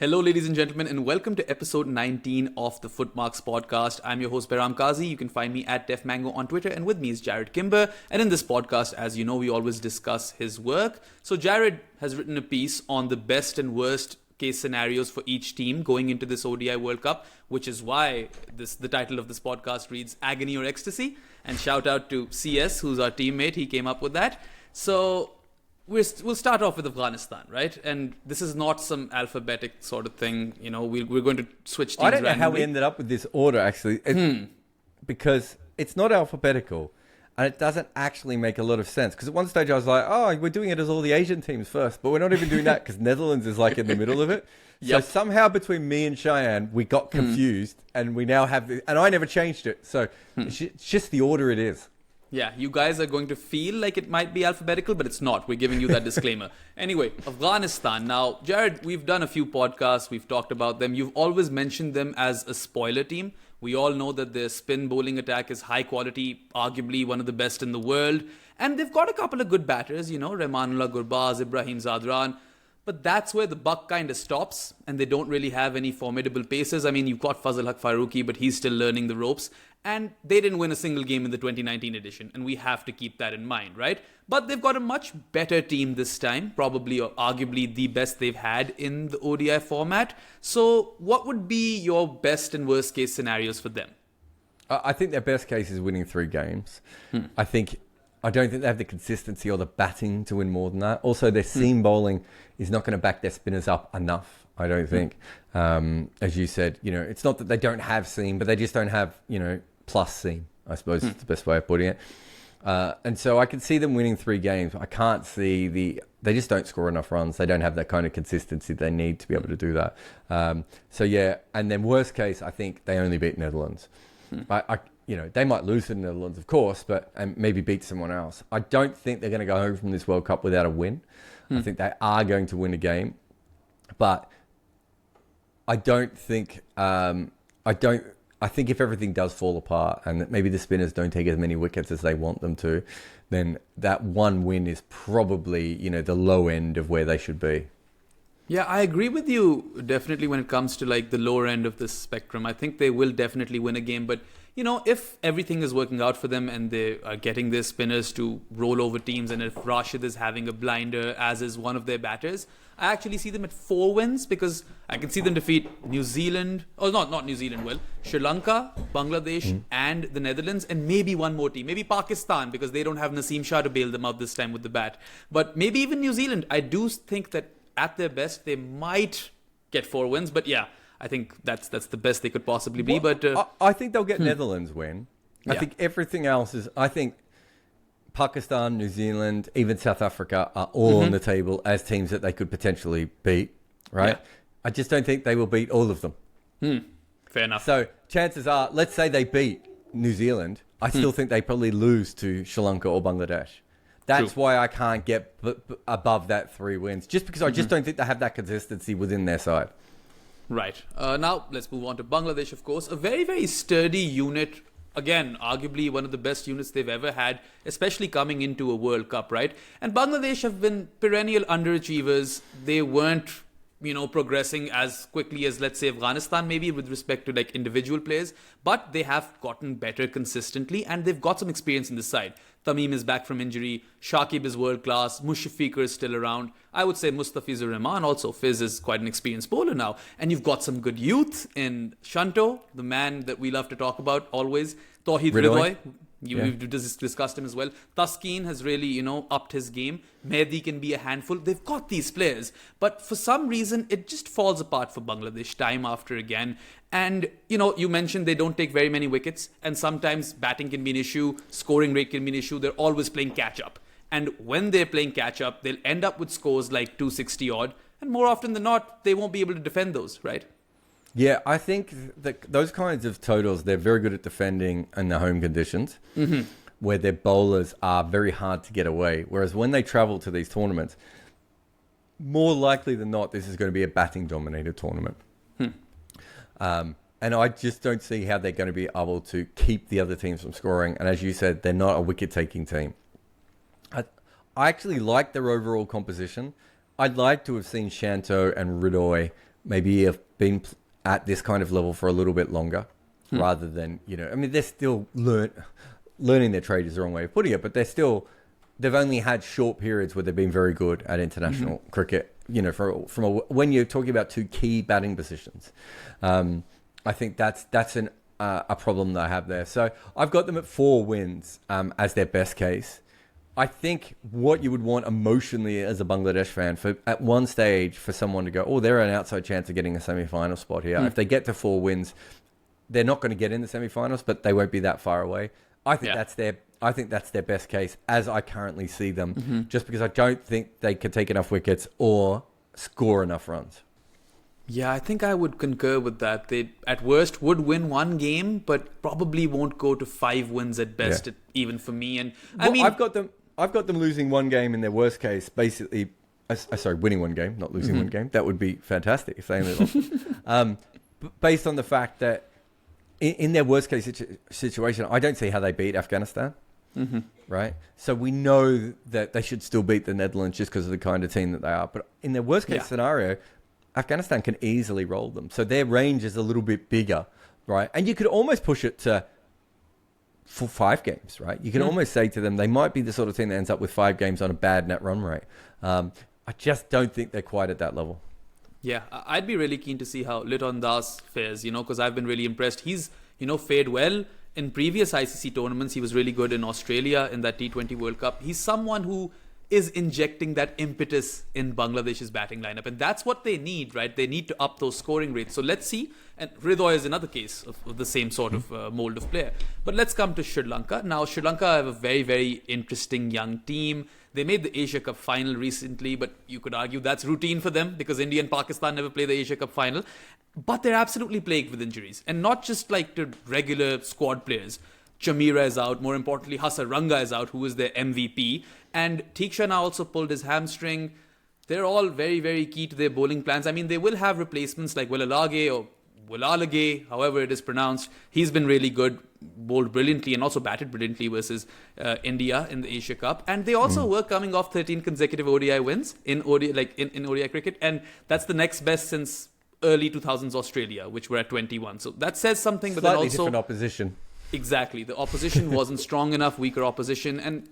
Hello, ladies and gentlemen, and welcome to episode 19 of the FootMarks podcast. I'm your host, Behram Qazi. You can find me at DefMango on Twitter, and with me is Jarrod Kimber. And in this podcast, as you know, we always discuss his work. So Jarrod has written a piece on the best and worst case scenarios for each team going into this ODI World Cup, which is why the title of this podcast reads Agony or Ecstasy. And shout out to CS, who's our teammate. He came up with that. So we'll start off with Afghanistan, right? And this is not some alphabetic sort of thing. You know, we're going to switch teams I don't know randomly. how we ended up with this order, actually. Because it's not alphabetical. And it doesn't actually make a lot of sense. Because at one stage I was like, oh, we're doing it as all the Asian teams first. But we're not even doing that because Netherlands is like in the middle of it. Yep. So somehow between me and Cheyenne, we got confused. And we now have this. And I never changed it. So it's just the order it is. Yeah, you guys are going to feel like it might be alphabetical, but it's not. We're giving you that disclaimer. Anyway, Afghanistan. Now, Jarrod, we've done a few podcasts. We've talked about them. You've always mentioned them as a spoiler team. We all know that their spin bowling attack is high quality, arguably one of the best in the world. And they've got a couple of good batters, you know, Rehmanullah Gurbaz, Ibrahim Zadran. But that's where the buck kind of stops, and they don't really have any formidable paces. I mean, you've got Fazal Haq Farooqi, but he's still learning the ropes. And they didn't win a single game in the 2019 edition, and we have to keep that in mind, right? But they've got a much better team this time, probably or arguably the best they've had in the ODI format. So what would be your best and worst case scenarios for them? I think their best case is winning 3 games. I don't think they have the consistency or the batting to win more than that. Also, their seam bowling is not going to back their spinners up enough, I don't think. As you said, you know, it's not that they don't have seam, but they just don't have, you know, plus seam, I suppose is the best way of putting it. And so I can see them winning 3 games. I can't see they just don't score enough runs. They don't have that kind of consistency they need to be able to do that. So yeah, and then worst case, I think they only beat Netherlands. You know, they might lose to the Netherlands, of course, and maybe beat someone else. I don't think they're going to go home from this World Cup without a win. I think they are going to win a game, but I don't think. I think if everything does fall apart and that maybe the spinners don't take as many wickets as they want them to, then that one win is probably, you know, the low end of where they should be. Yeah, I agree with you definitely when it comes to like the lower end of this spectrum. I think they will definitely win a game, but you know, if everything is working out for them and they are getting their spinners to roll over teams, and if Rashid is having a blinder, as is one of their batters, I actually see them at 4 wins because I can see them defeat New Zealand, or not New Zealand, Sri Lanka, Bangladesh, and the Netherlands, and maybe one more team, maybe Pakistan, because they don't have Naseem Shah to bail them out this time with the bat. But maybe even New Zealand. I do think that at their best, they might get 4 wins, but yeah, I think that's the best they could possibly be. But I think they'll get Netherlands win. I think everything else is. I think Pakistan, New Zealand, even South Africa are all on the table as teams that they could potentially beat. Right? Yeah. I just don't think they will beat all of them. Fair enough. So chances are, let's say they beat New Zealand, I still think they probably lose to Sri Lanka or Bangladesh. That's why I can't get above that 3 wins, just because I just don't think they have that consistency within their side. Right. Now, let's move on to Bangladesh, of course. A very, very sturdy unit. Again, arguably one of the best units they've ever had, especially coming into a World Cup, right? And Bangladesh have been perennial underachievers. They weren't, you know, progressing as quickly as, let's say, Afghanistan, maybe with respect to like individual players. But they have gotten better consistently, and they've got some experience in the side. Tamim is back from injury. Shakib is world-class. Mushafiqur is still around. I would say Mustafizur Rahman also. Fiz is quite an experienced bowler now. And you've got some good youth in Shanto, the man that we love to talk about always. Tawheed Ridoy. We've discussed him as well. Taskeen has really, you know, upped his game. Mehdi can be a handful. They've got these players. But for some reason, it just falls apart for Bangladesh time after again. And, you know, you mentioned they don't take very many wickets. And sometimes batting can be an issue. Scoring rate can be an issue. They're always playing catch-up. And when they're playing catch-up, they'll end up with scores like 260 odd. And more often than not, they won't be able to defend those, right? Yeah, I think that those kinds of totals, they're very good at defending in the home conditions, where their bowlers are very hard to get away. Whereas when they travel to these tournaments, more likely than not, this is going to be a batting-dominated tournament. And I just don't see how they're going to be able to keep the other teams from scoring. And as you said, they're not a wicket-taking team. I actually like their overall composition. I'd like to have seen Shanto and Ridoy maybe have been at this kind of level for a little bit longer, rather than, I mean, they're still learning their trade is the wrong way of putting it, but they've only had short periods where they've been very good at international cricket, when you're talking about two key batting positions. I think that's a problem that I have there. So I've got them at 4 wins as their best case. I think what you would want emotionally as a Bangladesh fan, for at one stage for someone to go, oh, they're an outside chance of getting a semi-final spot here. If they get to 4 wins, they're not going to get in the semi-finals, but they won't be that far away. I think that's their best case as I currently see them, just because I don't think they could take enough wickets or score enough runs. Yeah, I think I would concur with that. They, at worst, would win 1 game, but probably won't go to 5 wins at best, even for me. And I've got them losing 1 game in their worst case, basically. Winning 1 game, not losing 1 game. That would be fantastic if they only lost. Based on the fact that in their worst case situation, I don't see how they beat Afghanistan. Right? So we know that they should still beat the Netherlands just because of the kind of team that they are. But in their worst case scenario, Afghanistan can easily roll them. So their range is a little bit bigger, right? And you could almost push it to 5 games, right? You can almost say to them, they might be the sort of team that ends up with 5 games on a bad net run rate. I just don't think they're quite at that level. Yeah, I'd be really keen to see how Liton Das fares, because I've been really impressed. He's, fared well in previous ICC tournaments. He was really good in Australia in that T20 World Cup. He's someone who is injecting that impetus in Bangladesh's batting lineup. And that's what they need, right? They need to up those scoring rates. So let's see. And Hridoy is another case of the same sort of mold of player. But let's come to Sri Lanka. Now, Sri Lanka have a very, very interesting young team. They made the Asia Cup final recently, but you could argue that's routine for them because India and Pakistan never play the Asia Cup final. But they're absolutely plagued with injuries. And not just like to regular squad players. Chamira is out. More importantly, Hasaranga is out, who is their MVP. And Theekshana also pulled his hamstring. They're all very, very key to their bowling plans. I mean, they will have replacements like Willalage or Willalage, however it is pronounced. He's been really good, bowled brilliantly, and also batted brilliantly versus India in the Asia Cup. And they also were coming off 13 consecutive ODI wins in ODI cricket. And that's the next best since early 2000s Australia, which were at 21. So that says something. But Slightly then also different opposition. Exactly. The opposition wasn't strong enough, weaker opposition. And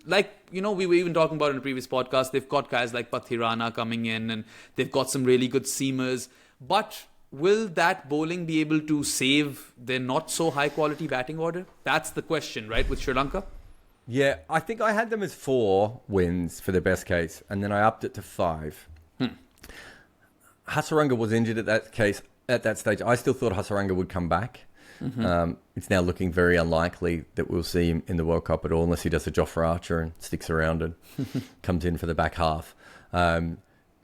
we were even talking about in a previous podcast, they've got guys like Pathirana coming in and they've got some really good seamers. But will that bowling be able to save their not so high quality batting order? That's the question, right, with Sri Lanka? Yeah, I think I had them as 4 wins for the best case, and then I upped it to 5. Hasaranga was injured at that stage. I still thought Hasaranga would come back. It's now looking very unlikely that we'll see him in the World Cup at all, unless he does a Jofra Archer and sticks around and comes in for the back half.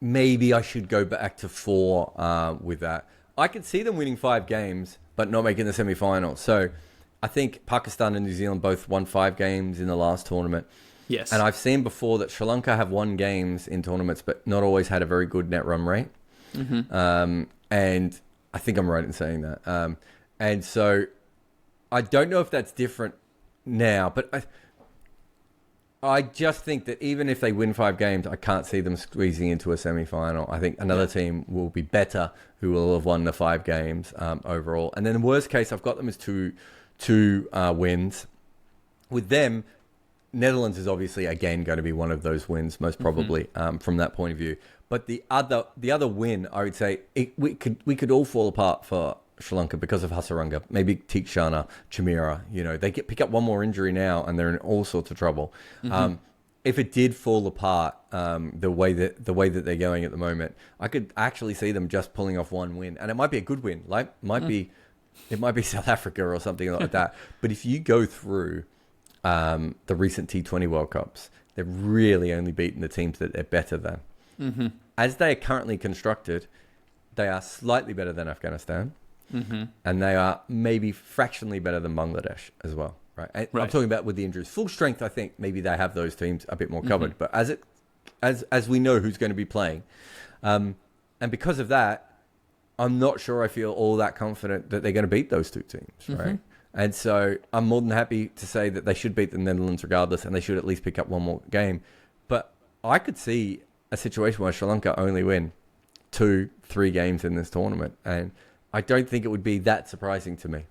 Maybe I should go back to 4 with that. I could see them winning 5 games, but not making the semi-final. So I think Pakistan and New Zealand both won 5 games in the last tournament. Yes. And I've seen before that Sri Lanka have won games in tournaments, but not always had a very good net run rate. And I think I'm right in saying that. And so I don't know if that's different now, but I just think that even if they win 5 games, I can't see them squeezing into a semi-final. I think another team will be better who will have won the 5 games overall. And then the worst case, I've got them as two wins. With them, Netherlands is obviously, again, going to be one of those wins, most probably, from that point of view. But the other win, I would say, we could all fall apart for Sri Lanka because of Hasaranga, maybe Theekshana, Chamira. They pick up one more injury now and they're in all sorts of trouble. If it did fall apart the way that they're going at the moment, I could actually see them just pulling off 1 win, and it might be a good win. It might be South Africa or something like that. But if you go through the recent T20 World Cups, they've really only beaten the teams that they're better than. As they are currently constructed, they are slightly better than Afghanistan. And they are maybe fractionally better than Bangladesh as well, right? I'm talking about with the injuries. Full strength, I think maybe they have those teams a bit more covered. But as we know who's going to be playing, and because of that, I'm not sure I feel all that confident that they're going to beat those 2 teams, right? And so I'm more than happy to say that they should beat the Netherlands regardless, and they should at least pick up 1 more game. But I could see a situation where Sri Lanka only win 2-3 games in this tournament. And I don't think it would be that surprising to me.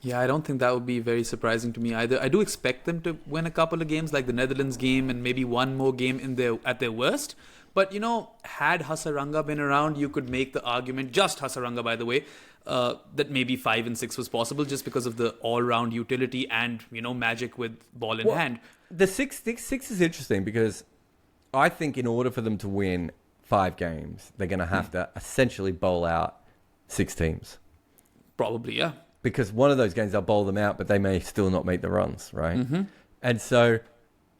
Yeah, I don't think that would be very surprising to me either. I do expect them to win a couple of games, like the Netherlands game and maybe one more game at their worst. But, had Hasaranga been around, you could make the argument, just Hasaranga, by the way, that maybe 5 and 6 was possible just because of the all-round utility and, magic with ball in hand. The six is interesting because I think in order for them to win 5 games, they're going to have to essentially bowl out 6 teams. Probably, yeah. Because one of those games, they'll bowl them out, but they may still not make the runs, right? Mm-hmm. And so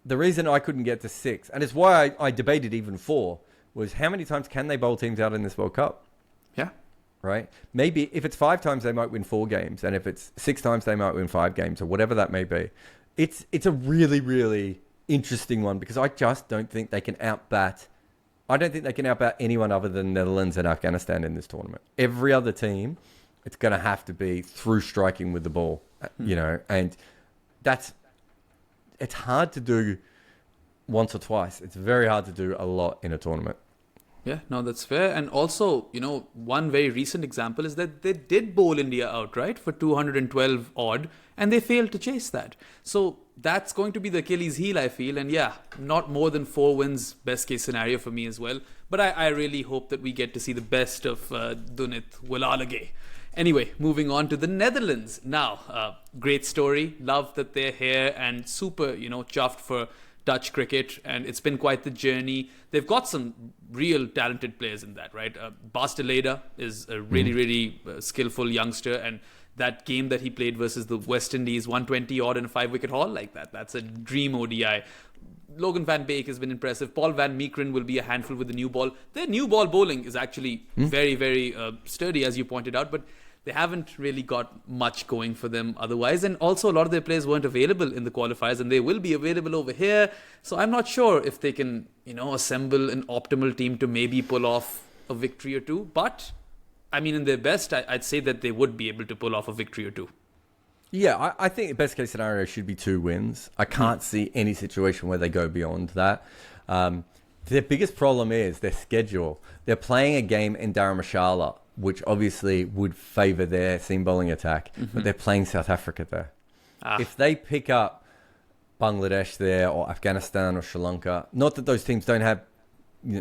the reason I couldn't get to 6, and it's why I debated even 4, was how many times can they bowl teams out in this World Cup? Yeah. Right? Maybe if it's 5 times, they might win 4 games. And if it's 6 times, they might win 5 games, or whatever that may be. It's a really, really interesting one because I just don't think they can outbat. I don't think they can outbat anyone other than Netherlands and Afghanistan in this tournament. Every other team, it's going to have to be through striking with the ball, and it's hard to do once or twice. It's very hard to do a lot in a tournament. Yeah, no, that's fair. And also, one very recent example is that they did bowl India out, right, for 212 odd, and they failed to chase that. So that's going to be the Achilles heel, I feel. And yeah, not more than 4 wins, best case scenario for me as well. But I really hope that we get to see the best of Dunit Walalage. Anyway, moving on to the Netherlands. Now, great story. Love that they're here and super, chuffed for Dutch cricket. And it's been quite the journey. They've got some real talented players in that, right? Basteleda is a really, really skillful youngster. And that game that he played versus the West Indies, 120 odd in a 5-wicket haul like that. That's a dream ODI. Logan van Beek has been impressive. Paul van Meekeren will be a handful with the new ball. Their new ball bowling is actually very, very sturdy, as you pointed out. But they haven't really got much going for them otherwise. And also a lot of their players weren't available in the qualifiers and they will be available over here. So I'm not sure if they can, assemble an optimal team to maybe pull off a victory or 2. But, in their best, I'd say that they would be able to pull off a victory or 2. Yeah, I think the best case scenario should be 2 wins. I can't see any situation where they go beyond that. Their biggest problem is their schedule. They're playing a game in Dharamshala, which obviously would favour their seam bowling attack, but they're playing South Africa there. If they pick up Bangladesh there or Afghanistan or Sri Lanka, not that those teams don't have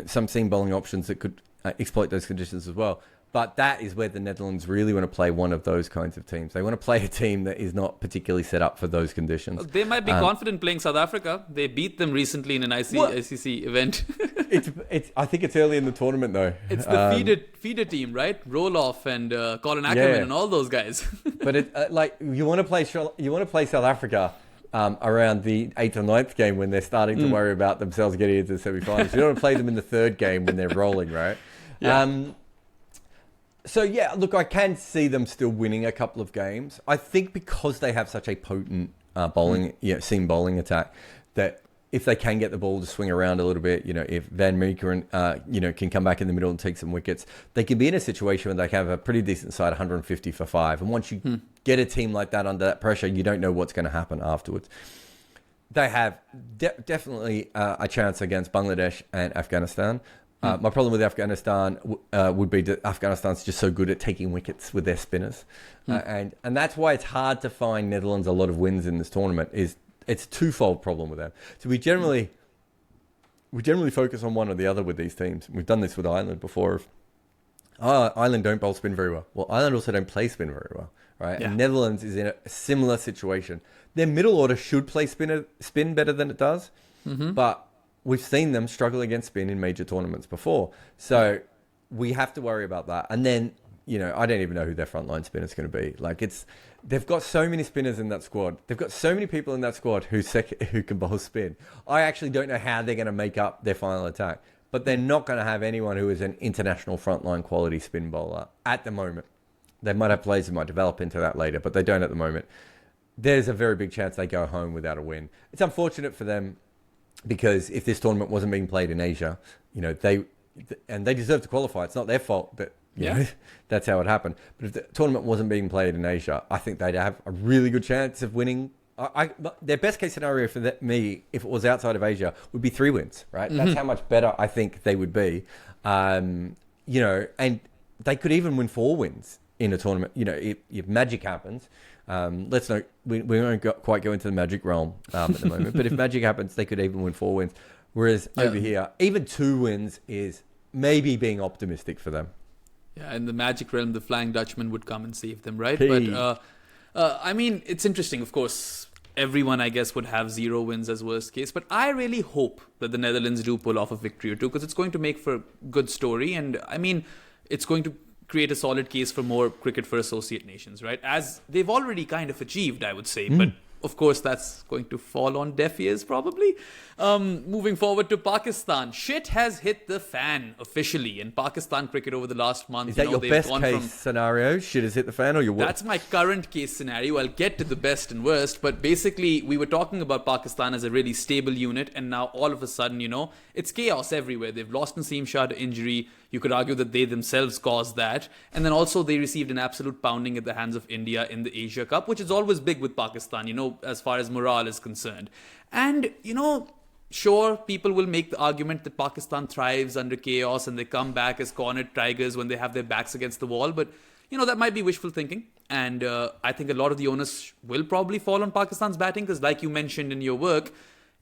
some seam bowling options that could exploit those conditions as well, but that is where the Netherlands really want to play one of those kinds of teams. They want to play a team that is not particularly set up for those conditions. They might be confident playing South Africa. They beat them recently in an ICC event. I think it's early in the tournament though. It's the feeder team, right? Roloff and Colin Ackerman and all those guys. But you want to play South Africa around the 8th or 9th game when they're starting to worry about themselves getting into the semi-finals. You don't want to play them in the 3rd game when they're rolling, right? Yeah. So, yeah, look, I can see them still winning a couple of games. I think because they have such a potent seam bowling attack, that if they can get the ball to swing around a little bit, if Van Meekeren, can come back in the middle and take some wickets, they can be in a situation where they can have a pretty decent side, 150 for 5. And once you get a team like that under that pressure, you don't know what's going to happen afterwards. They have definitely a chance against Bangladesh and Afghanistan. My problem with Afghanistan would be that Afghanistan's just so good at taking wickets with their spinners. And that's why it's hard to find Netherlands a lot of wins in this tournament. It's a twofold problem with them. So we generally focus on one or the other with these teams. We've done this with Ireland before. Ireland don't bowl spin very well. Well, Ireland also don't play spin very well, right? Yeah. And Netherlands is in a similar situation. Their middle order should play spin better than it does, but we've seen them struggle against spin in major tournaments before. So we have to worry about that. And then, I don't even know who their frontline spinner is going to be. They've got so many spinners in that squad. They've got so many people in that squad who can bowl spin. I actually don't know how they're going to make up their final attack. But they're not going to have anyone who is an international frontline quality spin bowler at the moment. They might have players who might develop into that later, but they don't at the moment. There's a very big chance they go home without a win. It's unfortunate for them, because if this tournament wasn't being played in Asia, they deserve to qualify. It's not their fault that that's how it happened. But if the tournament wasn't being played in Asia, I think they'd have a really good chance of winning. Their best case scenario for me, if it was outside of Asia, would be 3 wins. Right? That's how much better I think they would be. and they could even win 4 wins in a tournament. If magic happens, let's not, we won't quite go into the magic realm at the moment, but if magic happens, they could even win 4 wins. Whereas over here, even 2 wins is maybe being optimistic for them. Yeah, in the magic realm, the Flying Dutchman would come and save them, right? But I mean, it's interesting, of course. Everyone, I guess, would have 0 wins as worst case. But I really hope that the Netherlands do pull off a victory or 2, because it's going to make for a good story. And I mean, it's going to create a solid case for more cricket for associate nations, right? As they've already kind of achieved, I would say. But of course, that's going to fall on deaf ears, probably. Moving forward to Pakistan. Shit has hit the fan officially in Pakistan cricket over the last month. Is that your best case scenario? Shit has hit the fan, or your worst? That's my current case scenario. I'll get to the best and worst. But basically, we were talking about Pakistan as a really stable unit. And now all of a sudden, it's chaos everywhere. They've lost Naseem Shah to injury. You could argue that they themselves caused that. And then also they received an absolute pounding at the hands of India in the Asia Cup, which is always big with Pakistan, as far as morale is concerned. And, sure, people will make the argument that Pakistan thrives under chaos and they come back as cornered tigers when they have their backs against the wall. But, that might be wishful thinking. And I think a lot of the onus will probably fall on Pakistan's batting because, like you mentioned in your work,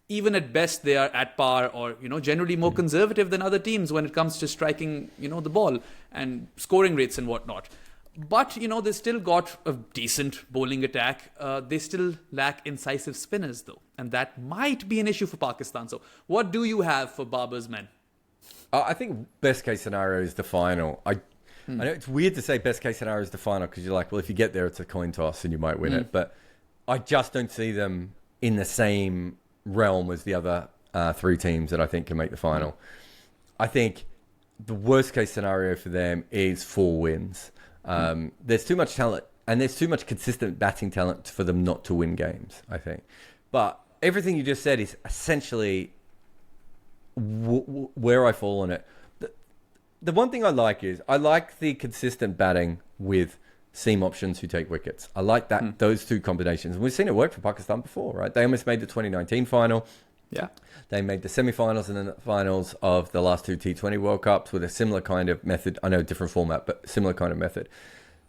even at best, they are at par or, generally more conservative than other teams when it comes to striking, the ball and scoring rates and whatnot. But, they still got a decent bowling attack. They still lack incisive spinners, though. And that might be an issue for Pakistan. So what do you have for Babar's men? I think best case scenario is the final. I know it's weird to say best case scenario is the final because you're like, well, if you get there, it's a coin toss and you might win it. But I just don't see them in the same realm as the other 3 teams that I think can make the final. I think the worst case scenario for them is 4 wins. There's too much talent and there's too much consistent batting talent for them not to win games, I think. But everything you just said is essentially where I fall on it. The one thing I like is I like the consistent batting with seam options who take wickets. I like that those 2 combinations. And we've seen it work for Pakistan before, right? They almost made the 2019 final. Yeah. They made the semi-finals and then the finals of the last 2 T20 World Cups with a similar kind of method. I know different format, but similar kind of method.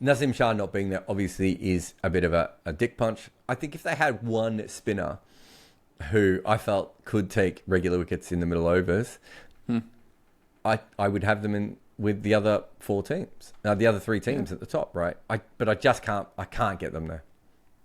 Naseem Shah not being there obviously is a bit of a dick punch. I think if they had one spinner who I felt could take regular wickets in the middle overs, I would have them in with the other 4 teams. Now the other 3 teams at the top, right? But I just can't get them there.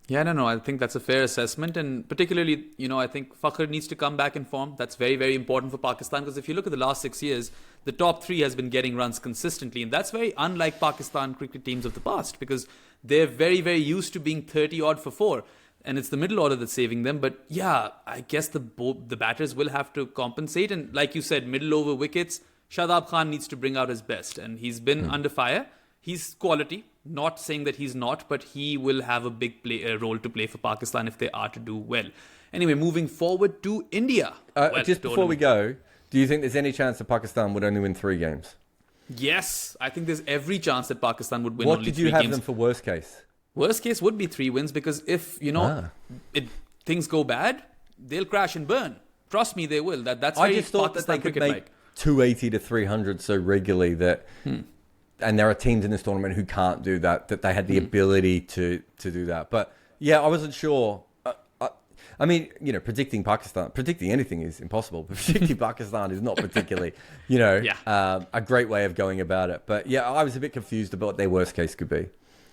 Yeah, no, I think that's a fair assessment. And particularly, I think Fakhr needs to come back in form. That's very, very important for Pakistan because if you look at the last 6 years, the top 3 has been getting runs consistently. And that's very unlike Pakistan cricket teams of the past because they're very, very used to being 30 odd for 4. And it's the middle order that's saving them. But yeah, I guess the batters will have to compensate. And like you said, middle over wickets, Shadab Khan needs to bring out his best. And he's been under fire. He's quality. Not saying that he's not, but he will have a big role to play for Pakistan if they are to do well. Anyway, moving forward to India. Just before we go, do you think there's any chance that Pakistan would only win 3 games? Yes, I think there's every chance that Pakistan would win only 3 games. What did you have them for worst case? Worst case would be 3 wins because if, things go bad, they'll crash and burn. Trust me, they will. That's I just thought that they could make 280 to 300 so regularly that... And there are teams in this tournament who can't do that they had the ability to do that. But yeah, I wasn't sure. I mean, predicting anything is impossible. But predicting Pakistan is not particularly, a great way of going about it. But yeah, I was a bit confused about what their worst case could be.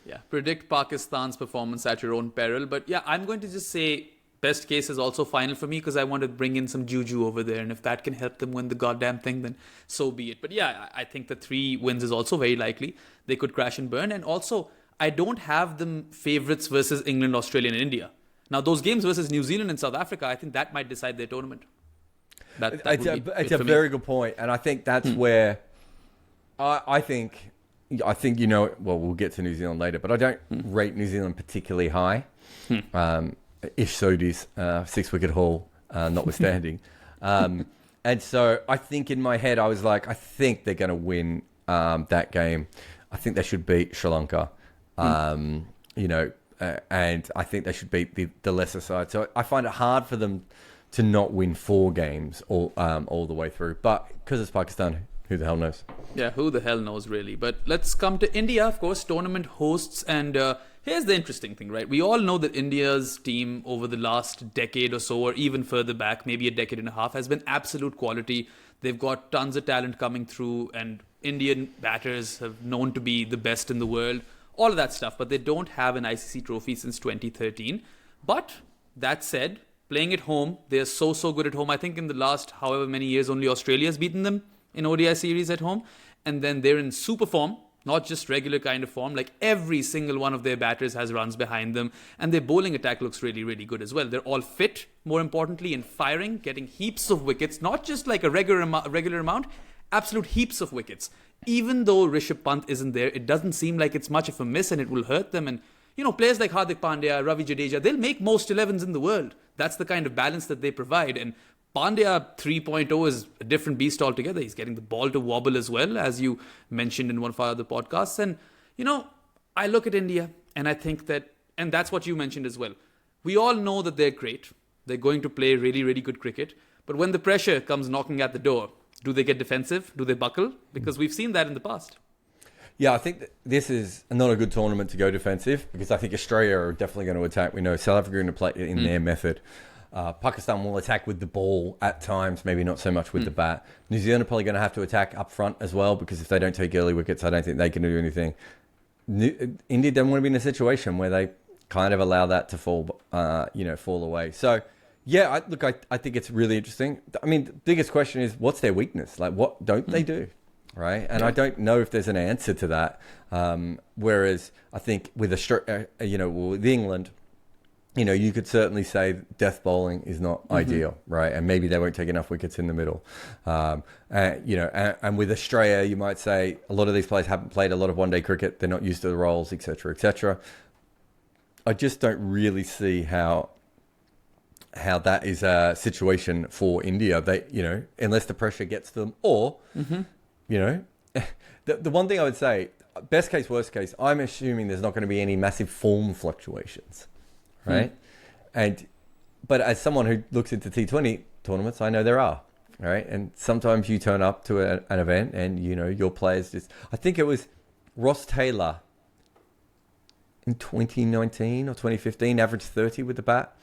Yeah, predict Pakistan's performance at your own peril. But yeah, I'm going to just say best case is also final for me because I want to bring in some juju over there. And if that can help them win the goddamn thing, then so be it. But yeah, I think the 3 wins is also very likely. They could crash and burn. And also, I don't have them favourites versus England, Australia and India. Now, those games versus New Zealand and South Africa, I think that might decide their tournament. It's a very good point. And I think that's where I think, well, we'll get to New Zealand later, but I don't rate New Zealand particularly high. Ish Sodhi's 6-wicket haul notwithstanding. And so I think in my head, I was like, I think they're going to win that game. I think they should beat Sri Lanka, and I think they should beat the lesser side. So I find it hard for them to not win 4 games all the way through. But because it's Pakistan, who the hell knows? Yeah, who the hell knows, really? But let's come to India, of course, tournament hosts. And here's the interesting thing, right? We all know that India's team over the last decade or so, or even further back, maybe a decade and a half, has been absolute quality. They've got tons of talent coming through, and Indian batters have known to be the best in the world, all of that stuff. But they don't have an ICC trophy since 2013. But that said, playing at home, they're so good at home. I think in the last however many years, only Australia's beaten them in ODI series at home. And then they're in super form, not just regular kind of form. Like every single one of their batters has runs behind them. And their bowling attack looks really, really good as well. They're all fit, more importantly, in firing, getting heaps of wickets, not just like a regular amount, absolute heaps of wickets. Even though Rishabh Pant isn't there, it doesn't seem like it's much of a miss and it will hurt them. And, you know, players like Hardik Pandya, Ravi Jadeja, they'll make most 11s in the world. That's the kind of balance that they provide. And Pandya 3.0 is a different beast altogether. He's getting the ball to wobble as well, as you mentioned in one of our other podcasts. And, you know, I look at India and I think that, and that's what you mentioned as well. We all know that they're great. They're going to play really, really good cricket. But when the pressure comes knocking at the door, do they get defensive? Do they buckle? Because we've seen that in the past. Yeah, I think this is not a good tournament to go defensive because I think Australia are definitely going to attack. We know South Africa are going to play in their method. Pakistan will attack with the ball at times, maybe not so much with the bat. New Zealand are probably going to have to attack up front as well because if they don't take early wickets, I don't think they can do anything. India don't want to be in a situation where they kind of allow that to fall away. So, yeah, I think it's really interesting. I mean, the biggest question is, what's their weakness? Like, what don't they do? Right? And I don't know if there's an answer to that. Whereas I think with with England, you could certainly say death bowling is not ideal, right? And maybe they won't take enough wickets in the middle. And with Australia, you might say a lot of these players haven't played a lot of one-day cricket. They're not used to the roles, etc., etc. I just don't really see how that is a situation for India. They, unless the pressure gets to them, or the one thing I would say, best case, worst case, I'm assuming there's not going to be any massive form fluctuations, right? But as someone who looks into T20 tournaments, I know there are, right? And sometimes you turn up to an event and, your players just... I think it was Ross Taylor in 2019 or 2015, averaged 30 with the bat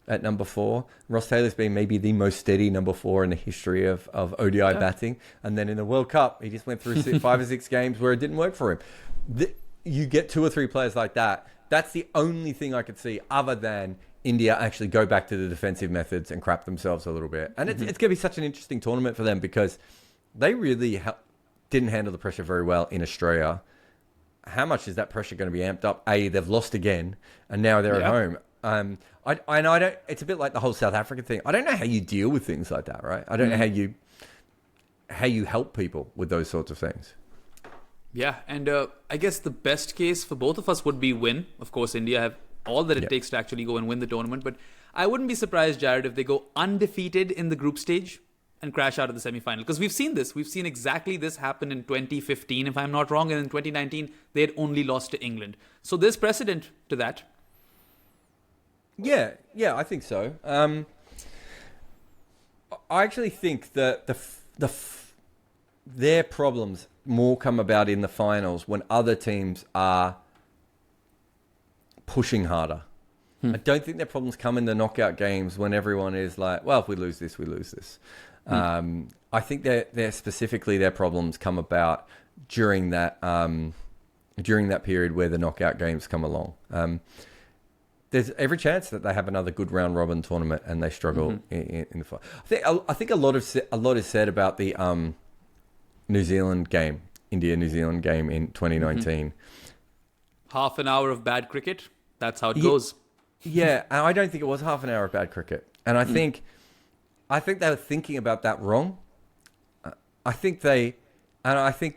at number 4. Ross Taylor's been maybe the most steady number 4 in the history of ODI batting. And then in the World Cup, he just went through 5 or 6 games where it didn't work for him. You get 2 or 3 players like that. That's the only thing I could see other than India actually go back to the defensive methods and crap themselves a little bit. And it's going to be such an interesting tournament for them because they really didn't handle the pressure very well in Australia. How much is that pressure going to be amped up? They've lost again, and now they're at home. I don't. It's a bit like the whole South African thing. I don't know how you deal with things like that, right? I don't know how you help people with those sorts of things. Yeah, and I guess the best case for both of us would be win. Of course, India have all that it takes to actually go and win the tournament. But I wouldn't be surprised, Jarrod, if they go undefeated in the group stage and crash out of the semi-final. Because we've seen this. We've seen exactly this happen in 2015, if I'm not wrong. And in 2019, they had only lost to England. So there's precedent to that. Yeah, I think so. I actually think that their problems more come about in the finals when other teams are pushing harder. I don't think their problems come in the knockout games when everyone is like, well, if we lose this, we lose this. I think they're specifically their problems come about during that period where the knockout games come along. There's every chance that they have another good round robin tournament and they struggle in the fight. I think a lot is said about the New Zealand game, India-New Zealand game in 2019. Half an hour of bad cricket. That's how it goes. Yeah, and I don't think it was half an hour of bad cricket. And I think they were thinking about that wrong. I think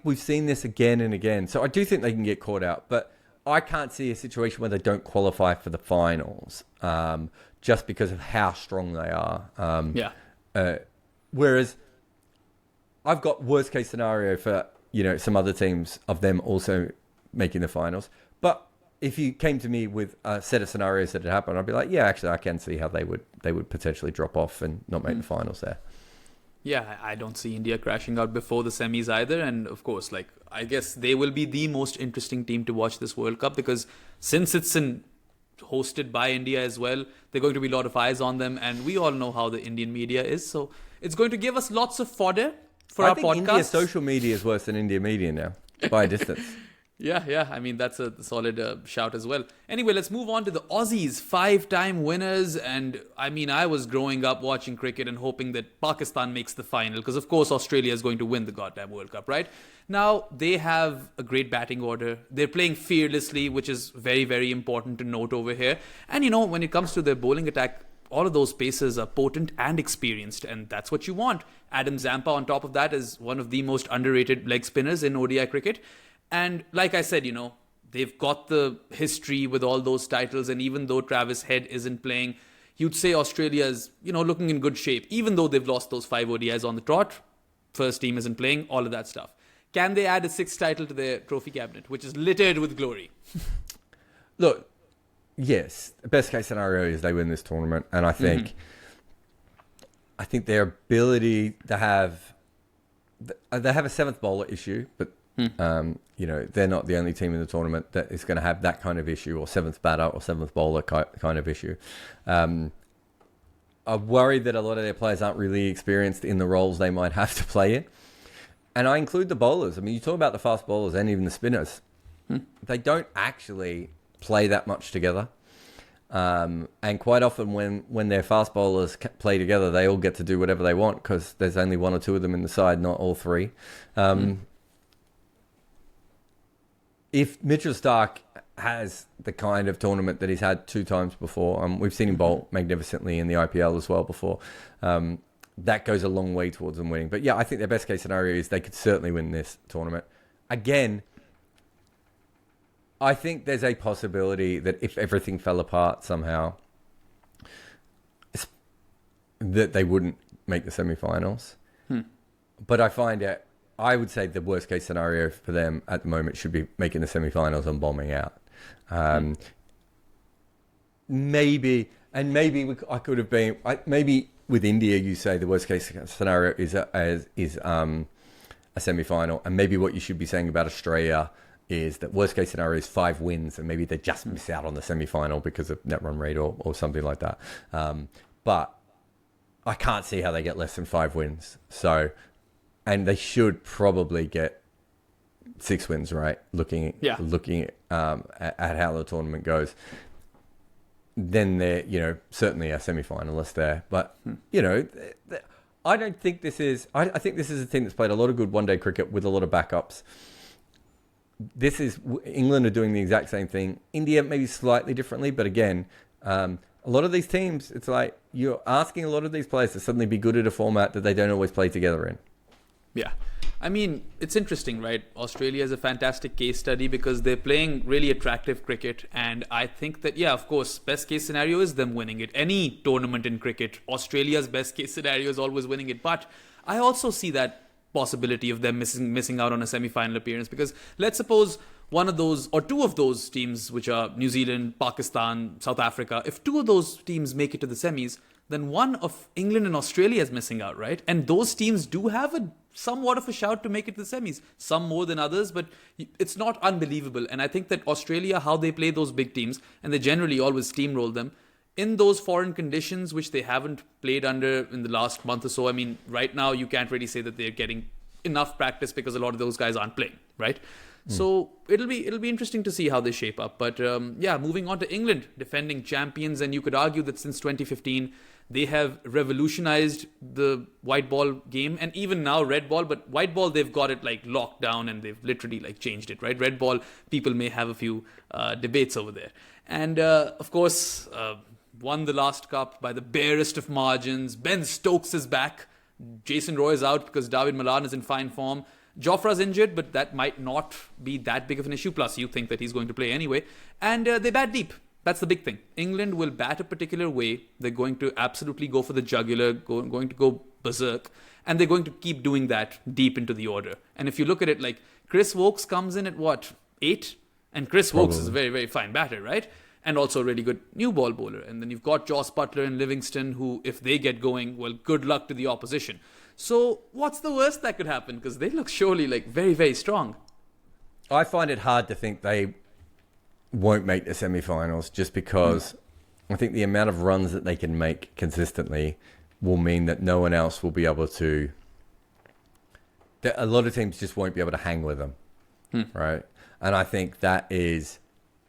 we've seen this again and again. So I do think they can get caught out, but I can't see a situation where they don't qualify for the finals just because of how strong they are. Whereas I've got worst case scenario for some other teams of them also making the finals. But if you came to me with a set of scenarios that had happened, I'd be like, yeah, actually, I can see how they would potentially drop off and not make the finals there. Yeah, I don't see India crashing out before the semis either. And of course, like, I guess they will be the most interesting team to watch this World Cup, because since it's hosted by India as well, there are going to be a lot of eyes on them. And we all know how the Indian media is. So it's going to give us lots of fodder for our podcast. India's social media is worse than India media now, by a distance. Yeah. I mean, that's a solid shout as well. Anyway, let's move on to the Aussies, 5-time winners. And I mean, I was growing up watching cricket and hoping that Pakistan makes the final, because of course Australia is going to win the goddamn World Cup, right? Now, they have a great batting order. They're playing fearlessly, which is very, very important to note over here. And, you know, when it comes to their bowling attack, all of those pacers are potent and experienced, and that's what you want. Adam Zampa, on top of that, is one of the most underrated leg spinners in ODI cricket. And like I said, you know, they've got the history with all those titles. And even though Travis Head isn't playing, you'd say Australia is, you know, looking in good shape. Even though they've lost those 5 ODIs on the trot, first team isn't playing, all of that stuff. Can they add a 6th title to their trophy cabinet, which is littered with glory? Look, yes, the best case scenario is they win this tournament. And I think, I think their ability to have, they have a 7th bowler issue, but you know, they're not the only team in the tournament that is going to have that kind of issue, or 7th batter or 7th bowler kind of issue. I'm worried that a lot of their players aren't really experienced in the roles they might have to play in. And I include the bowlers. I mean, you talk about the fast bowlers and even the spinners. They don't actually play that much together. And quite often when their fast bowlers play together, they all get to do whatever they want because there's only 1 or 2 of them in the side, not all 3. If Mitchell Starc has the kind of tournament that he's had 2 times before, we've seen him bowl magnificently in the IPL as well before, that goes a long way towards them winning. But yeah, I think their best case scenario is they could certainly win this tournament. Again, I think there's a possibility that if everything fell apart somehow, that they wouldn't make the semi-finals. But I would say the worst case scenario for them at the moment should be making the semi-finals and bombing out. Maybe I could have been. Maybe with India, you say the worst case scenario is a semi-final, and maybe what you should be saying about Australia is that worst case scenario is 5 wins, and maybe they just miss out on the semi-final because of net run rate or something like that. But I can't see how they get less than 5 wins. So. And they should probably get 6 wins, right? Looking at how the tournament goes. Then they're, you know, certainly a semi-finalist there. But, you know, I don't think this is... I think this is a team that's played a lot of good one-day cricket with a lot of backups. England are doing the exact same thing. India maybe slightly differently, but again... a lot of these teams, it's like you're asking a lot of these players to suddenly be good at a format that they don't always play together in. Yeah. I mean, it's interesting, right? Australia is a fantastic case study because they're playing really attractive cricket. And I think that, yeah, of course, best case scenario is them winning it. Any tournament in cricket, Australia's best case scenario is always winning it. But I also see that possibility of them missing out on a semi-final appearance, because let's suppose one of those or 2 of those teams, which are New Zealand, Pakistan, South Africa, if 2 of those teams make it to the semis, then one of England and Australia is missing out, right? And those teams do have somewhat of a shout to make it to the semis, some more than others, but it's not unbelievable. And I think that Australia, how they play those big teams, and they generally always steamroll them, in those foreign conditions, which they haven't played under in the last month or so. I mean, right now, you can't really say that they're getting enough practice because a lot of those guys aren't playing, right? So it'll be interesting to see how they shape up. But moving on to England, defending champions, and you could argue that since 2015, they have revolutionized the white ball game, and even now red ball. But white ball, they've got it like locked down, and they've literally like changed it, right? Red ball, people may have a few debates over there. And of course, won the last cup by the barest of margins. Ben Stokes is back. Jason Roy is out because David Malan is in fine form. Jofra's injured, but that might not be that big of an issue. Plus, you think that he's going to play anyway. And they bat deep. That's the big thing. England will bat a particular way. They're going to absolutely go for the jugular, going to go berserk. And they're going to keep doing that deep into the order. And if you look at it, like Chris Wokes comes in at 8? And Chris Wokes is a very, very fine batter, right? And also a really good new ball bowler. And then you've got Joss Butler and Livingston, who, if they get going, well, good luck to the opposition. So what's the worst that could happen? Because they look surely like very, very strong. I find it hard to think they won't make the semi-finals just because I think the amount of runs that they can make consistently will mean that no one else will be able to... A lot of teams just won't be able to hang with them, right? And I think that's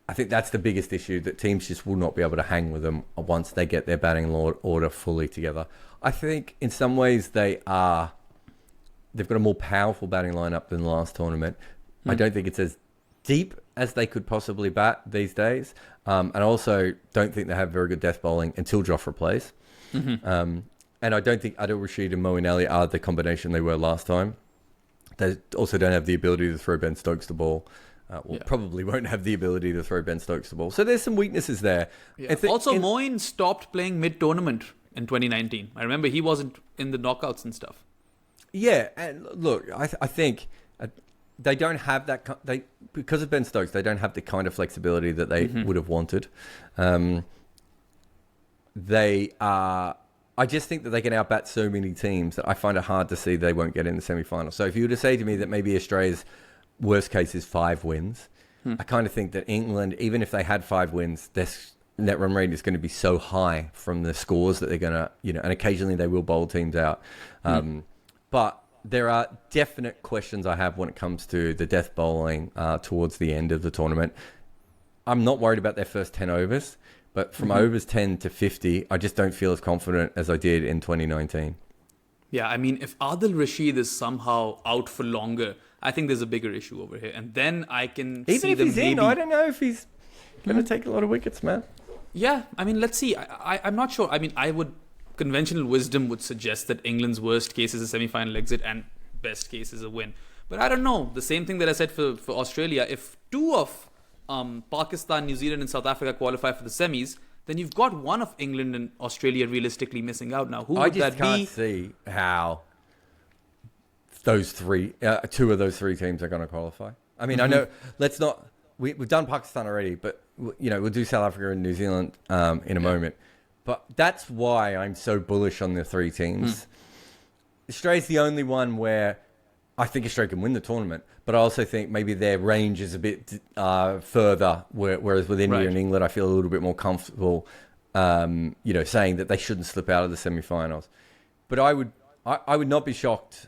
the biggest issue, that teams just will not be able to hang with them once they get their batting order fully together. I think in some ways they've got a more powerful batting lineup than the last tournament. I don't think it's as deep as they could possibly bat these days. And I also don't think they have very good death bowling until Jofra plays. And I don't think Adil Rashid and Moeen Ali are the combination they were last time. They also don't have the ability to throw Ben Stokes the ball. Probably won't have the ability to throw Ben Stokes the ball. So there's some weaknesses there. Yeah. Moeen stopped playing mid-tournament in 2019. I remember he wasn't in the knockouts and stuff. Yeah, and look, I think they don't have that... because of Ben Stokes, they don't have the kind of flexibility that they would have wanted. I just think that they can outbat so many teams that I find it hard to see they won't get in the semi-final. So if you were to say to me that maybe Australia's worst case is 5 wins, I kind of think that England, even if they had 5 wins, their net run rate is going to be so high from the scores that they're going to, and occasionally they will bowl teams out. But there are definite questions I have when it comes to the death bowling towards the end of the tournament. I'm not worried about their first 10 overs. But from overs 10 to 50, I just don't feel as confident as I did in 2019. Yeah, I mean, if Adil Rashid is somehow out for longer, I think there's a bigger issue over here. And then I can see them Even if he's in, I don't know if he's going to take a lot of wickets, man. Yeah, I mean, let's see. I'm not sure. I mean, conventional wisdom would suggest that England's worst case is a semi-final exit and best case is a win. But I don't know. The same thing that I said for Australia. If 2 of Pakistan, New Zealand and South Africa qualify for the semis, then you've got one of England and Australia realistically missing out. Now, who would that be? I just can't see how those 2 of those 3 teams are going to qualify. I mean, I know, we've done Pakistan already, but, we'll do South Africa and New Zealand in a moment. But that's why I'm so bullish on the 3 teams. Australia's the only one where I think Australia can win the tournament, but I also think maybe their range is a bit further, whereas with India and England, I feel a little bit more comfortable, saying that they shouldn't slip out of the semi-finals. But I would not be shocked.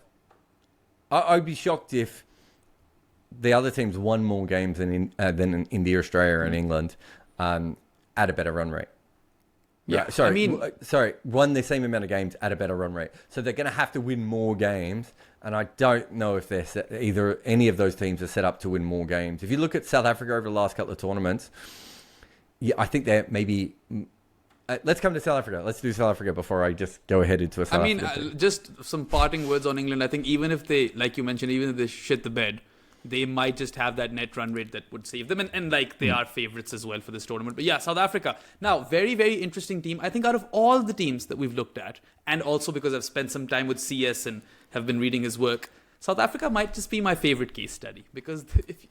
I'd be shocked if the other teams won more games than India, Australia, and England at a better run rate. Yeah, won the same amount of games at a better run rate. So they're going to have to win more games, and I don't know if any of those teams are set up to win more games. If you look at South Africa over the last couple of tournaments, I think they're maybe... let's come to South Africa. Let's do South Africa before I just go ahead into a South Africa. Just some parting words on England. I think even if they, like you mentioned, even if they shit the bed, they might just have that net run rate that would save them. And they are favourites as well for this tournament. But yeah, South Africa. Now, very, very interesting team. I think out of all the teams that we've looked at, and also because I've spent some time with CS and have been reading his work, South Africa might just be my favourite case study. Because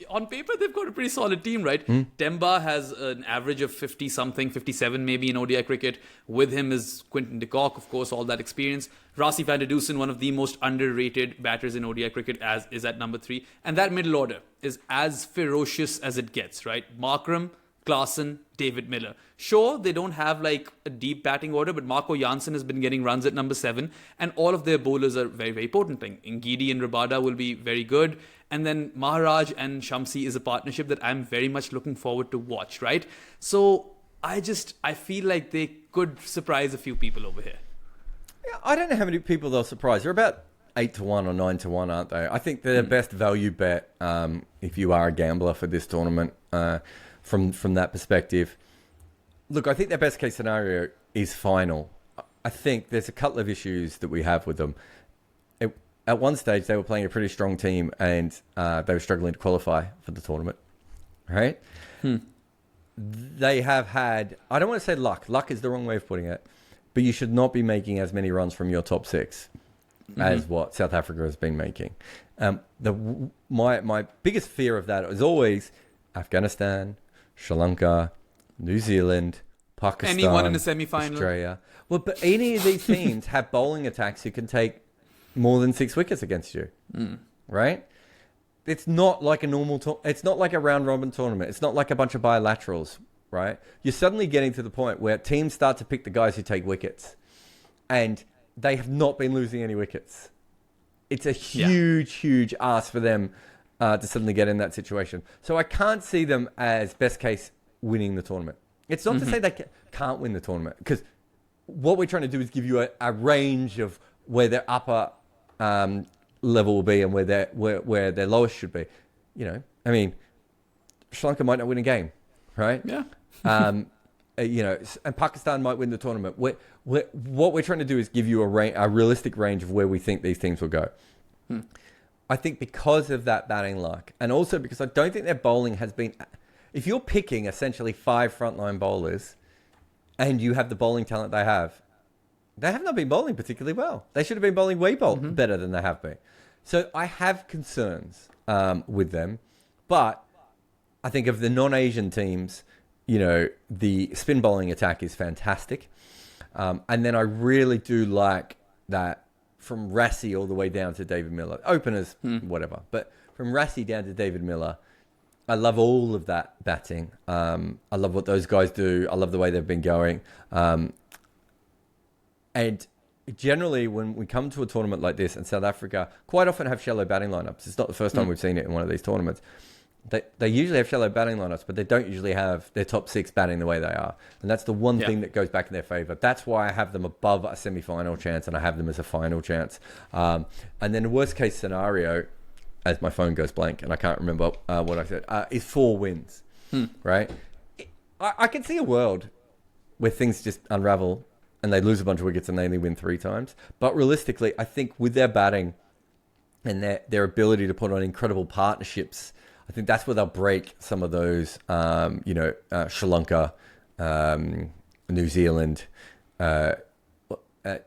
on paper, they've got a pretty solid team, right? Temba has an average of 50-something, 57 maybe in ODI cricket. With him is Quinton de Kock, of course, all that experience. Rassie van der Dusen, one of the most underrated batters in ODI cricket, is at number 3. And that middle order is as ferocious as it gets, right? Markram, Klaasen, David Miller. Sure, they don't have like a deep batting order, but Marco Janssen has been getting runs at number 7, and all of their bowlers are very, very potent. Ngidi and Rabada will be very good. And then Maharaj and Shamsi is a partnership that I'm very much looking forward to watch, right? So I feel like they could surprise a few people over here. Yeah, I don't know how many people they'll surprise. They're about 8-1 or 9-1, aren't they? I think they're the best value bet if you are a gambler for this tournament from that perspective. Look, I think their best case scenario is final. I think there's a couple of issues that we have with them. At one stage, they were playing a pretty strong team and they were struggling to qualify for the tournament, right? They have had, I don't want to say luck. Luck is the wrong way of putting it. But you should not be making as many runs from your top 6 as what South Africa has been making. My biggest fear of that is always Afghanistan, Sri Lanka, New Zealand, Pakistan, anyone in the semi-final, Australia. Well, but any of these teams have bowling attacks who can take more than 6 wickets against you, right? It's not like a it's not like a round robin tournament. It's not like a bunch of bilaterals, right? You're suddenly getting to the point where teams start to pick the guys who take wickets, and they have not been losing any wickets. It's a huge ask for them to suddenly get in that situation. So I can't see them as best case winning the tournament. It's not to say they can't win the tournament, because what we're trying to do is give you a range of where their upper level will be and where their lowest should be. You know, I mean, Sri Lanka might not win a game, right? Yeah. You know, and Pakistan might win the tournament. What we're trying to do is give you a realistic range of where we think these teams will go. I think because of that batting luck, and also because I don't think their bowling has been... If you're picking essentially 5 frontline bowlers and you have the bowling talent they have not been bowling particularly well. They should have been bowling way better than they have been. So I have concerns with them. But I think of the non-Asian teams, you know, the spin bowling attack is fantastic. And then I really do like that from Rassie all the way down to David Miller. Openers, whatever. But from Rassie down to David Miller, I love all of that batting. I love what those guys do. I love the way they've been going. And generally, when we come to a tournament like this, and South Africa quite often have shallow batting lineups. It's not the first time we've seen it in one of these tournaments. They usually have shallow batting lineups, but they don't usually have their top 6 batting the way they are. And that's the one thing that goes back in their favour. That's why I have them above a semi-final chance, and I have them as a final chance. And then the worst case scenario, as my phone goes blank and I can't remember what I said, is 4 wins, right? I can see a world where things just unravel and they lose a bunch of wickets and they only win 3 times. But realistically, I think with their batting and their ability to put on incredible partnerships, I think that's where they'll break some of those, Sri Lanka, New Zealand,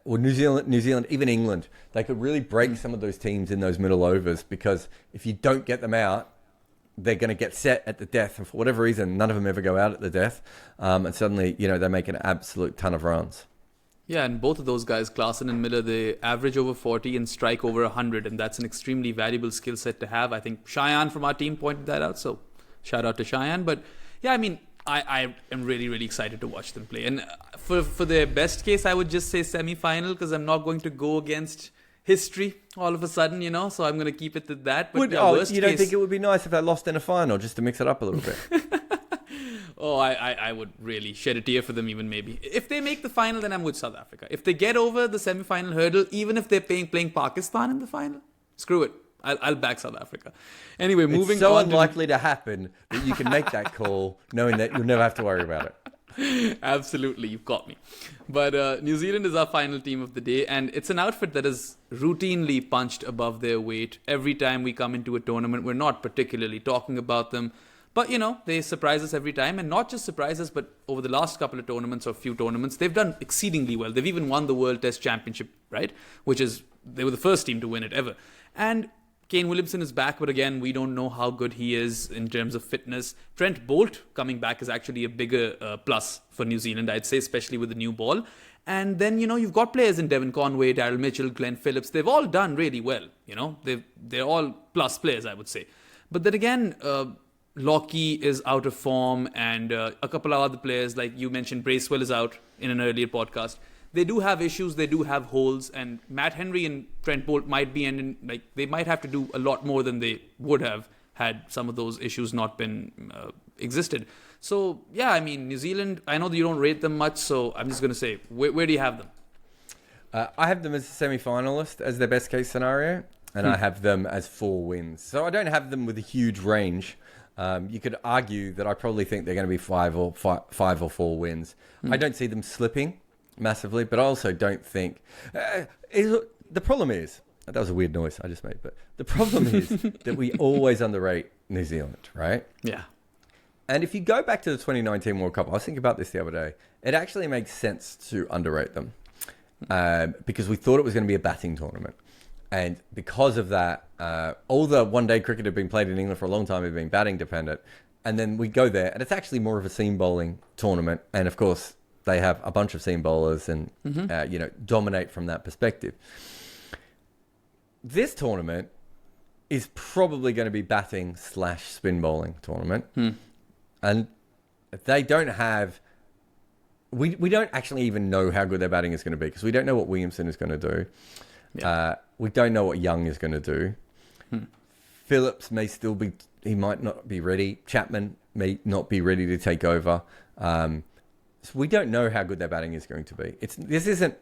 New Zealand, even England. They could really break some of those teams in those middle overs, because if you don't get them out, they're going to get set at the death. And for whatever reason, none of them ever go out at the death. And suddenly, you know, they make an absolute ton of runs. Yeah, and both of those guys, Klaasen and Miller, they average over 40 and strike over 100, and that's an extremely valuable skill set to have. I think Cheyenne from our team pointed that out, so shout out to Cheyenne. But yeah, I mean, I am really, really excited to watch them play. And for their best case, I would just say semi-final, because I'm not going to go against history all of a sudden, you know, so I'm going to keep it to that. But you don't think it would be nice if they lost in a final, just to mix it up a little bit? I would really shed a tear for them, even maybe. If they make the final, then I'm with South Africa. If they get over the semi-final hurdle, even if they're playing Pakistan in the final, screw it. I'll back South Africa. Anyway, moving on. It's so unlikely to happen that you can make that call knowing that you'll never have to worry about it. Absolutely, you've got me. But New Zealand is our final team of the day, and it's an outfit that is routinely punched above their weight. Every time we come into a tournament, we're not particularly talking about them. But, you know, they surprise us every time. And not just surprise us, but over the last couple of tournaments or few tournaments, they've done exceedingly well. They've even won the World Test Championship, right? They were the first team to win it ever. And Kane Williamson is back, but again, we don't know how good he is in terms of fitness. Trent Bolt coming back is actually a bigger plus for New Zealand, I'd say, especially with the new ball. And then, you know, you've got players in Devon Conway, Daryl Mitchell, Glenn Phillips. They've all done really well, you know. They're all plus players, I would say. But then again, Lockie is out of form, and a couple of other players, like you mentioned, Bracewell is out in an earlier podcast. They do have issues, they do have holes, and Matt Henry and Trent Bolt might be ending, like, they might have to do a lot more than they would have had some of those issues not been existed. So yeah, I mean, New Zealand, I know that you don't rate them much, so I'm just going to say, where do you have them? I have them as a semi-finalist as their best case scenario, and I have them as 4 wins. So I don't have them with a huge range. You could argue that I probably think they're going to be 5 or 4 wins. I don't see them slipping massively, but I also don't think... the problem is... That was a weird noise I just made, but the problem is that we always underrate New Zealand, right? Yeah. And if you go back to the 2019 World Cup, I was thinking about this the other day, it actually makes sense to underrate them because we thought it was going to be a batting tournament. And because of that, all the one-day cricket had been played in England for a long time had been batting dependent. And then we go there, and it's actually more of a seam bowling tournament. And of course, they have a bunch of seam bowlers and, dominate from that perspective. this tournament is probably going to be batting/spin bowling tournament. And they don't have... We don't actually even know how good their batting is going to be because we don't know what Williamson is going to do. Yeah. We don't know what Young is going to do. Phillips may still be... He might not be ready. Chapman may not be ready to take over. So we don't know how good their batting is going to be. This isn't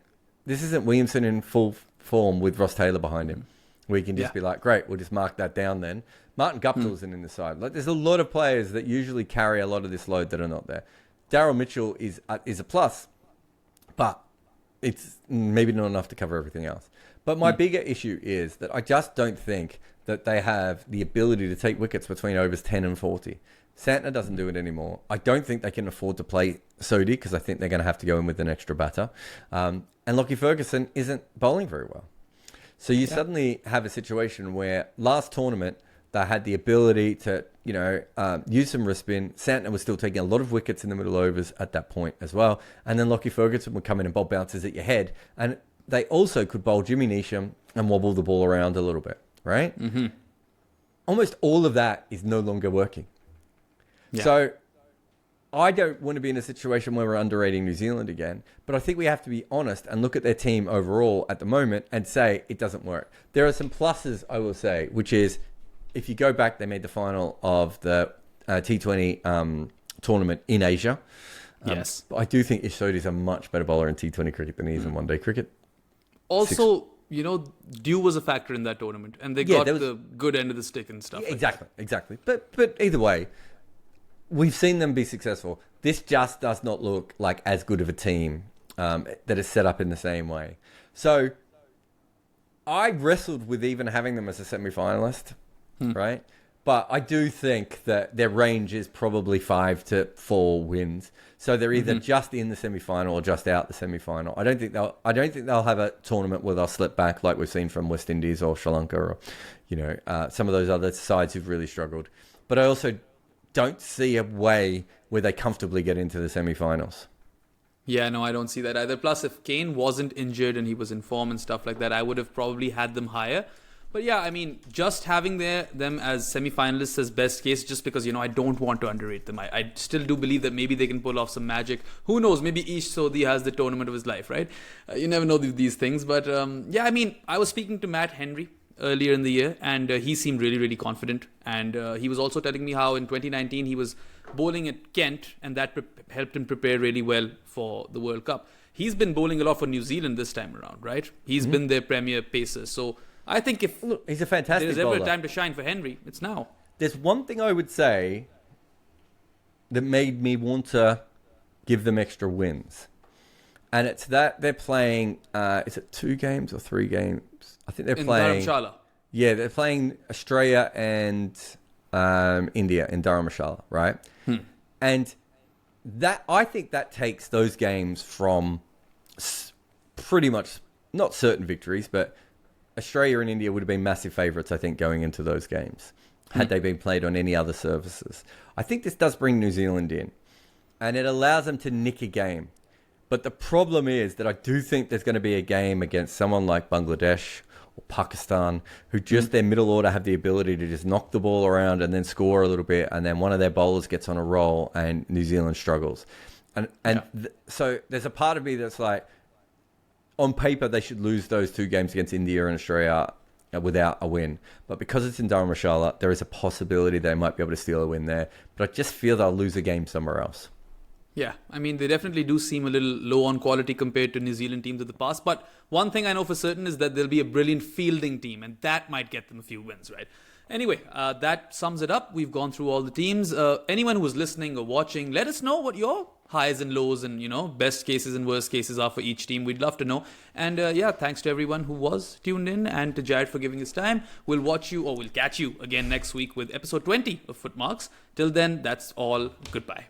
Williamson in full form with Ross Taylor behind him. We can just be like, great, we'll just mark that down then. Martin Guptill isn't in the side. Like, there's a lot of players that usually carry a lot of this load that are not there. Daryl Mitchell is a plus, but it's maybe not enough to cover everything else. But my bigger issue is that I just don't think that they have the ability to take wickets between overs 10 and 40. Santner doesn't do it anymore. I don't think they can afford to play Sodhi because I think they're going to have to go in with an extra batter. And Lockie Ferguson isn't bowling very well. So you suddenly have a situation where last tournament they had the ability to, use some wrist spin. Santner was still taking a lot of wickets in the middle overs at that point as well. And then Lockie Ferguson would come in and bowl bounces at your head. And they also could bowl Jimmy Neesham and wobble the ball around a little bit, right? Almost all of that is no longer working. Yeah. So I don't want to be in a situation where we're underrating New Zealand again, but I think we have to be honest and look at their team overall at the moment and say it doesn't work. There are some pluses, I will say, which is if you go back, they made the final of the T20 tournament in Asia. Yes. But I do think Ish Sodhi is a much better bowler in T20 cricket than he is in one-day cricket. Also, Dew was a factor in that tournament, and they got the good end of the stick and stuff. Exactly. But either way, we've seen them be successful. This just does not look like as good of a team that is set up in the same way. So I wrestled with even having them as a semi-finalist, right? But I do think that their range is probably 5 to 4 wins. So they're either just in the semi-final or just out the semi-final. I don't think they'll have a tournament where they'll slip back like we've seen from West Indies or Sri Lanka or some of those other sides who've really struggled. But I also don't see a way where they comfortably get into the semi-finals. Yeah, no, I don't see that either. Plus, if Kane wasn't injured and he was in form and stuff like that, I would have probably had them higher. But yeah, I mean, just having them as semi-finalists as best case, just because, I don't want to underrate them. I still do believe that maybe they can pull off some magic. Who knows? Maybe Ish Sodhi has the tournament of his life, right? You never know these things. But I was speaking to Matt Henry earlier in the year, and he seemed really, really confident. And he was also telling me how in 2019 he was bowling at Kent, and that helped him prepare really well for the World Cup. He's been bowling a lot for New Zealand this time around, right? He's been their premier pacer. So I think if he's a fantastic there's ever bowler. a time to shine for Henry, it's now. There's one thing I would say that made me want to give them extra wins. And it's that they're playing, is it 2 games or 3 games? I think they're playing... In Dharamshala. Yeah, they're playing Australia and India in Dharamshala, right? And I think that takes those games from pretty much, not certain victories, but Australia and India would have been massive favourites, I think, going into those games, had they been played on any other surfaces. I think this does bring New Zealand in, and it allows them to nick a game. But the problem is that I do think there's going to be a game against someone like Bangladesh or Pakistan, who just their middle order have the ability to just knock the ball around and then score a little bit, and then one of their bowlers gets on a roll and New Zealand struggles. So there's a part of me that's like, on paper, they should lose those 2 games against India and Australia without a win. But because it's in Dharamshala, there is a possibility they might be able to steal a win there. But I just feel they'll lose a game somewhere else. Yeah, I mean, they definitely do seem a little low on quality compared to New Zealand teams of the past. But one thing I know for certain is that there'll be a brilliant fielding team, and that might get them a few wins, right? Anyway, that sums it up. We've gone through all the teams. Anyone who was listening or watching, let us know what your highs and lows and, best cases and worst cases are for each team. We'd love to know. And thanks to everyone who was tuned in, and to Jarrod for giving his time. We'll catch you again next week with episode 20 of FootMarks. Till then, that's all. Goodbye.